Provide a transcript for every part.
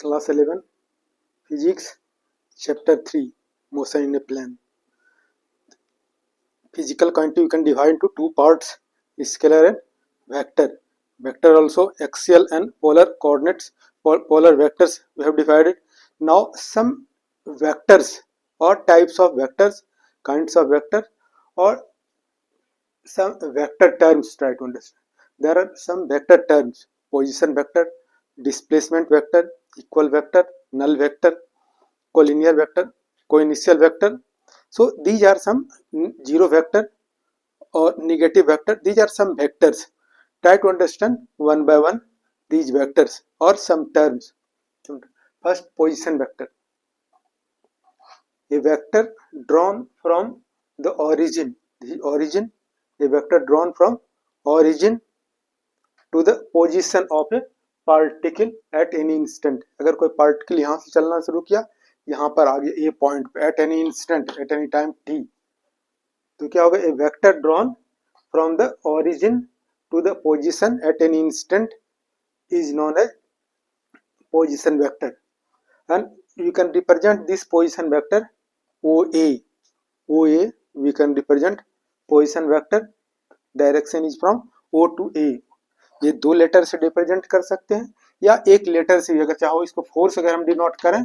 Class 11 Physics Chapter 3 Motion in a Plane. Physical quantity you can divide into two parts, scalar and vector. Vector also axial and polar coordinates, polar vectors we have divided. Now some vectors or types of vectors, kinds of vector or some vector terms, try to understand. There are some vector terms: position vector, displacement vector, equal vector, null vector, collinear vector, coinitial vector. So these are some zero vector or negative vector. These are some vectors. Try to understand one by one these vectors or some terms. First, position vector. A vector drawn from the origin. The origin. A vector drawn from origin to the position of a particle at any instant. अगर कोई particle यहाँ से चलना शुरू किया, यहाँ पर आ गया A point पे at any instant, at any time t, तो क्या होगा? A vector drawn from the origin to the position at any instant is known as position vector, and you can represent this position vector OA. OA we can represent position vector. Direction is from O to A. ये दो letter से represent कर सकते हैं या एक letter से भी, अगर चाहो इसको फोर्स अगर हम डिनोट करें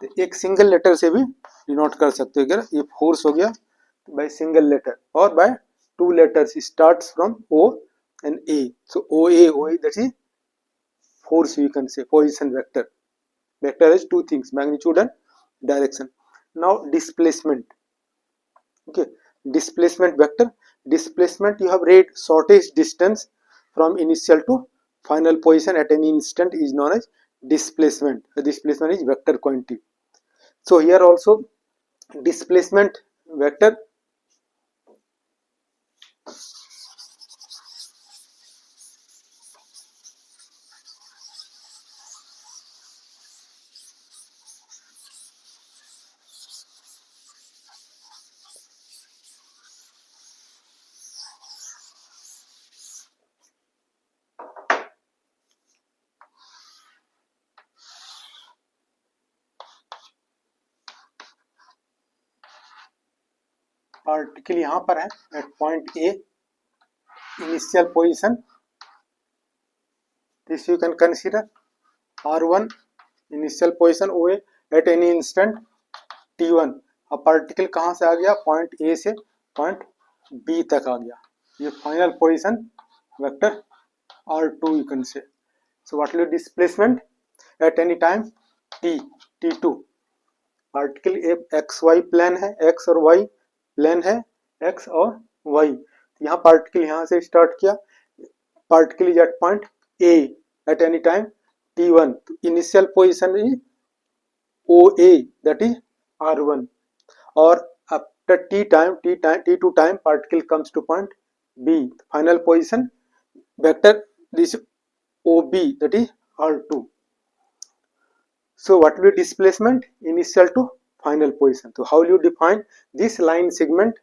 तो एक सिंगल लेटर से भी डिनोट कर सकते हो. अगर ये फोर्स हो गया तो बाय सिंगल लेटर और by two letters starts from O and A. So OA that is force, we can say position vector. Vector has two things, magnitude and direction. Now displacement. Okay, displacement vector. Displacement, you have read, shortest distance from initial to final position at any instant is known as displacement. The displacement is vector quantity. So here also displacement vector particle यहाँ पर है at point A, initial position, this you can consider R1, initial position OA at any instant T1. अब particle कहाँ से आ गया? Point A से point B तक आ गया. ये final position vector R2 you can say. So what will be displacement at any time T2. Particle XY plane है, X और Y प्लेन है, X और Y. यहाँ पार्टिकल यहाँ से स्टार्ट किया, particle is at point A at any time T1. Initial position is OA that is R1, और after T2 time particle comes to point B. Final position vector this OB that is R2. So what will be displacement initial to final position? So how will you define this line segment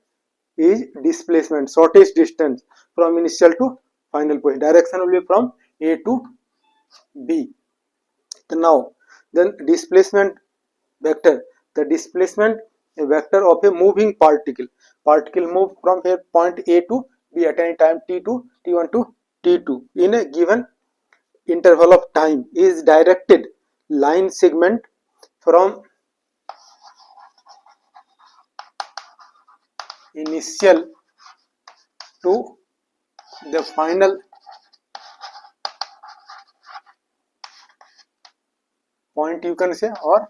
is displacement, shortest distance from initial to final position. Direction will be from A to B. So now then displacement vector, the displacement vector of a moving particle. Particle move from here point A to B at any time T2, T1 to T2 in a given interval of time is directed line segment from initial to the final point you can say or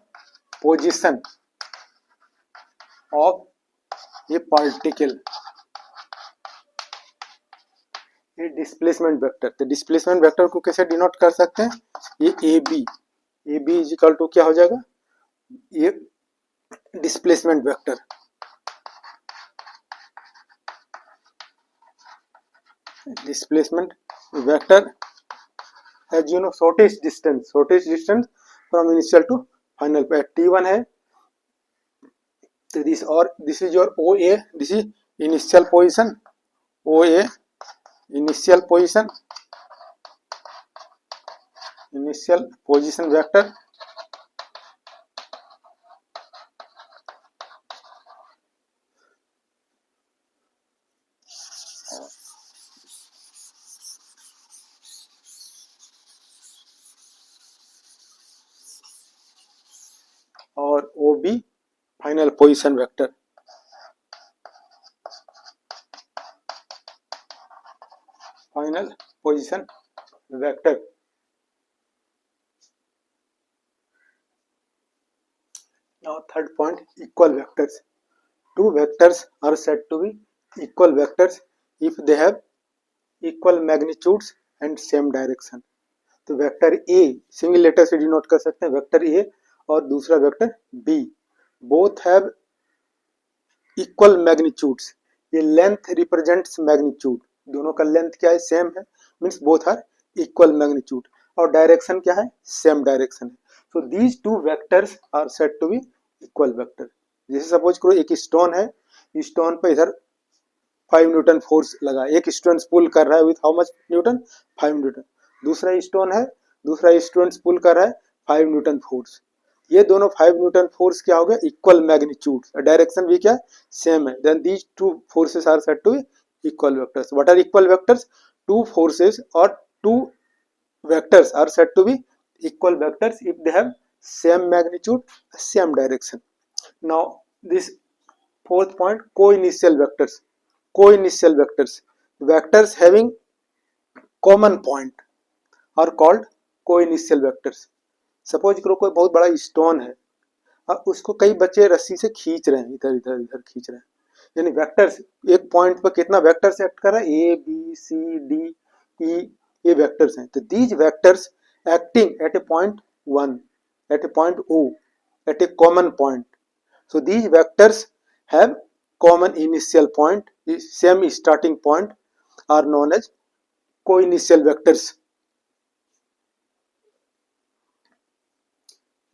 position of a particle. ये displacement vector, तो displacement vector को कैसे denote कर सकते हैं? ये A B is equal to क्या हो जाएगा? ये displacement vector, displacement vector as you know shortest distance from initial to final पे T1 है, तो this is your OA, this is initial position OA, initial position vector OB final position vector. Final position vector. Now third point, equal vectors. Two vectors are said to be equal vectors if they have equal magnitudes and same direction. तो vector A single letter से denote कर सकते हैं, vector A और दूसरा vector B, both have equal magnitudes. ये length represents magnitude, दोनों का लेंथ क्या है, सेम है, means both are equal magnitude, और डायरेक्शन क्या है, सेम डायरेक्शन है। So these two vectors are said to be equal vector. जैसे सपोज करो एक स्टोन है, स्टोन पे इधर 5 न्यूटन फोर्स लगा, एक स्टोन पुल कर रहा है with how much Newton, 5 Newton. दूसरा स्टोन है, दूसरा स्टोन पुल कर रहा है 5 न्यूटन फोर्स। ये दोनों 5 न्यूटन फोर्स क्या हो गया, इक्वल मैग्नीट्यूड, डायरेक्शन भी क्या सेम है। Then these two forces are said to be equal vectors. What are equal vectors? Two forces और two vectors are said to be equal vectors if they have same magnitude, same direction. Now this fourth point, co-initial vectors. Co-initial vectors, vectors having common point are called co-initial vectors. Suppose करो कोई बहुत बड़ा stone है, अब उसको कई बच्चे रस्सी से खींच रहे हैं, इधर इधर इधर खींच रहे हैं, यानी वेक्टर्स एक पॉइंट पर कितना वेक्टर्स एक्ट कर रहा है, A B C D E, ये वेक्टर्स हैं। तो these vectors acting at A point 1 at a point O at a common point. So these vectors have common initial point, same starting point, are known as co-initial vectors.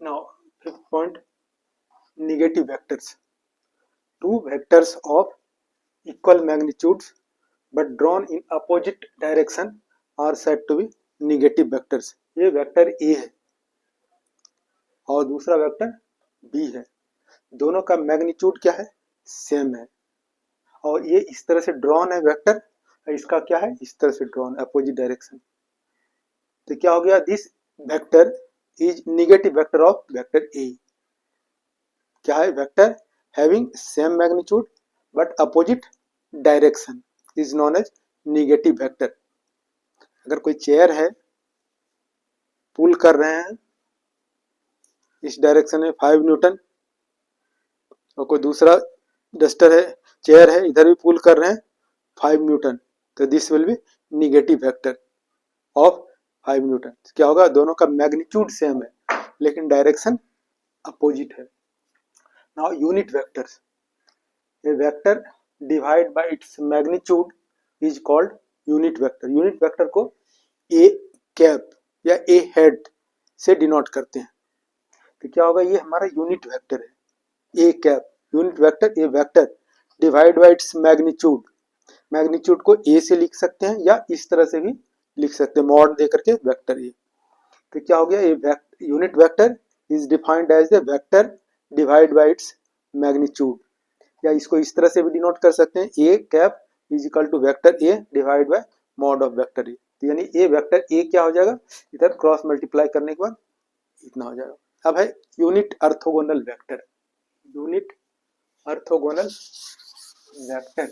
Now fifth point, negative vectors. Two vectors of equal magnitudes but drawn in opposite direction are said to be negative vectors. ये vector A है और दूसरा vector B है, दोनों का magnitude क्या है, same है, और ये इस तरह से ड्रॉन है वेक्टर, इसका क्या है, इस तरह से ड्रॉन अपोजिट डायरेक्शन। तो क्या हो गया, this vector is negative vector of vector A. क्या है, vector having same magnitude but opposite direction is known as negative vector. अगर कोई चेयर है, पुल कर रहे हैं इस डायरेक्शन में 5 न्यूटन, और कोई दूसरा डस्टर है, चेयर है, इधर भी पुल कर रहे हैं 5 न्यूटन, तो this will be negative vector of 5 Newton. क्या होगा, दोनों का मैग्नीट्यूड सेम है लेकिन डायरेक्शन अपोजिट है। Now unit vectors, A vector divide by its magnitude is called unit vector. Unit vector को ए कैप या ए हेड से डिनोट करते हैं। तो क्या होगा, ये हमारा यूनिट वेक्टर है, A cap unit vector, a vector divide by its magnitude. Magnitude को ए से लिख सकते हैं या इस तरह से भी लिख सकते हैं, मॉड दे करके वेक्टर ए। तो क्या हो गया, a unit vector is defined as the vector divide by its magnitude, या इसको इस तरह से भी डिनोट कर सकते हैं, A cap is equal to vector A divide by mod of vector A. यानी ए वेक्टर ए क्या हो जाएगा, इधर क्रॉस मल्टीप्लाई करने के बाद इतना हो जाएगा। अब है unit orthogonal vector. Unit orthogonal vector,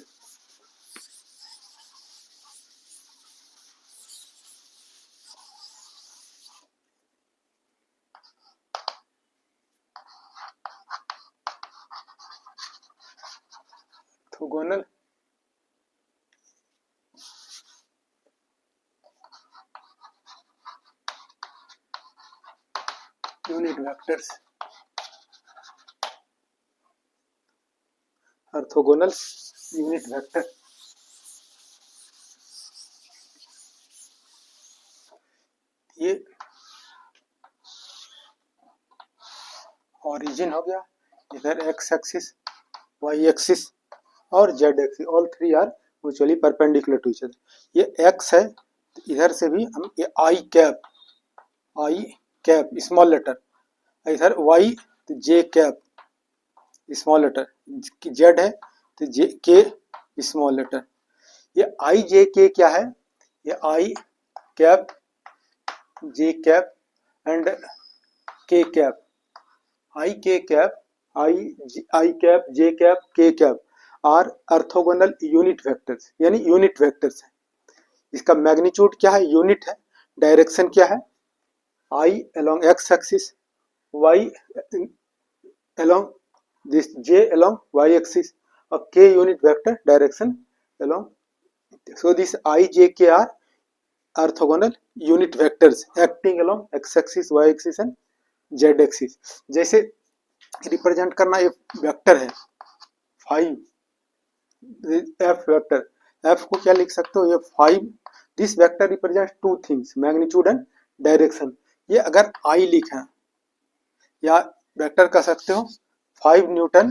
orthogonal unit vectors, orthogonal unit vector. ये ओरिजिन हो गया, इधर एक्स एक्सिस, वाई एक्सिस और Z axis, all three are mutually perpendicular to each other. ये एक्स है, इधर से भी हम ये आई कैप स्मॉल लेटर, इधर वाई तो J cap small letter, Z है तो जे के स्मॉल लेटर। ये आई जे के क्या है, ये I cap, J cap and K cap. I K cap I cap, J cap, K cap are orthogonal unit vectors, यानी यूनिट वेक्टर्स है। इसका मैग्नीट्यूड क्या है, यूनिट है। डायरेक्शन क्या है, I along X axis, Y along this j along y axis, और k unit vector direction along. So this I, j, k are orthogonal unit vectors acting along x axis, y axis and z axis. जैसे represent करना एक vector है 5, f vector, f को क्या लिख सकते हो, ये 5, this vector represent two things, magnitude and direction. ये अगर I लिखा या वेक्टर कह सकते हो 5 न्यूटन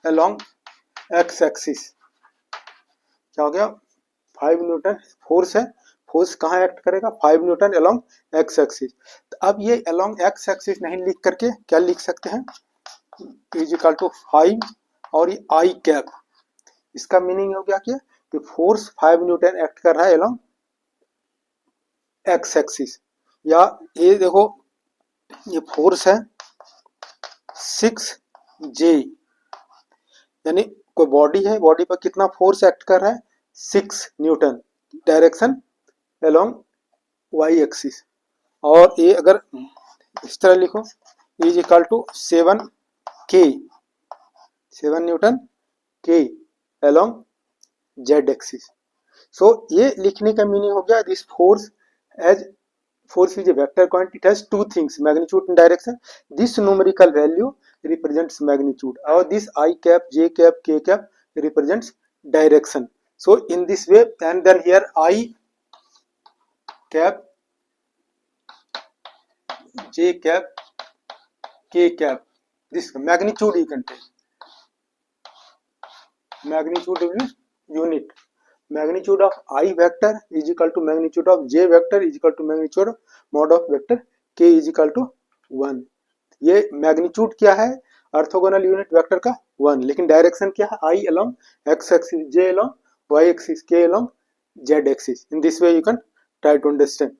along x एक्सिस, क्या हो गया, 5 न्यूटन फोर्स है, फोर्स कहाँ एक्ट करेगा, 5 न्यूटन along x एक्सिस। तो अब ये along x एक्सिस नहीं लिख करके क्या लिख सकते हैं, इज इक्वल टू 5 और ये आई कैप। इसका मीनिंग हो गया क्या कि फोर्स 5 न्यूटन एक्ट कर रहा है along x एक्सिस, या ये देखो ये फोर्स है 6J, यानी कोई बॉडी है, बॉडी पर कितना फोर्स एक्ट कर रहा है, 6 newton, direction along Y axis. और ये अगर इस तरह लिखो, is equal to 7K, 7 newton K along Z axis. So ये लिखने का मीनिंग हो गया, this force as force is a vector quantity, it has two things, magnitude and direction. This numerical value represents magnitude, or this I cap, J cap, K cap represents direction. So in this way, and then here I cap, J cap, K cap, this magnitude you can take, magnitude is unit, magnitude of I vector is equal to magnitude of J vector is equal to magnitude of mod of vector K is equal to 1। ये magnitude क्या है orthogonal unit vector का 1, लेकिन direction क्या है, I along x axis, J along y axis, K along z axis. In this way you can try to understand.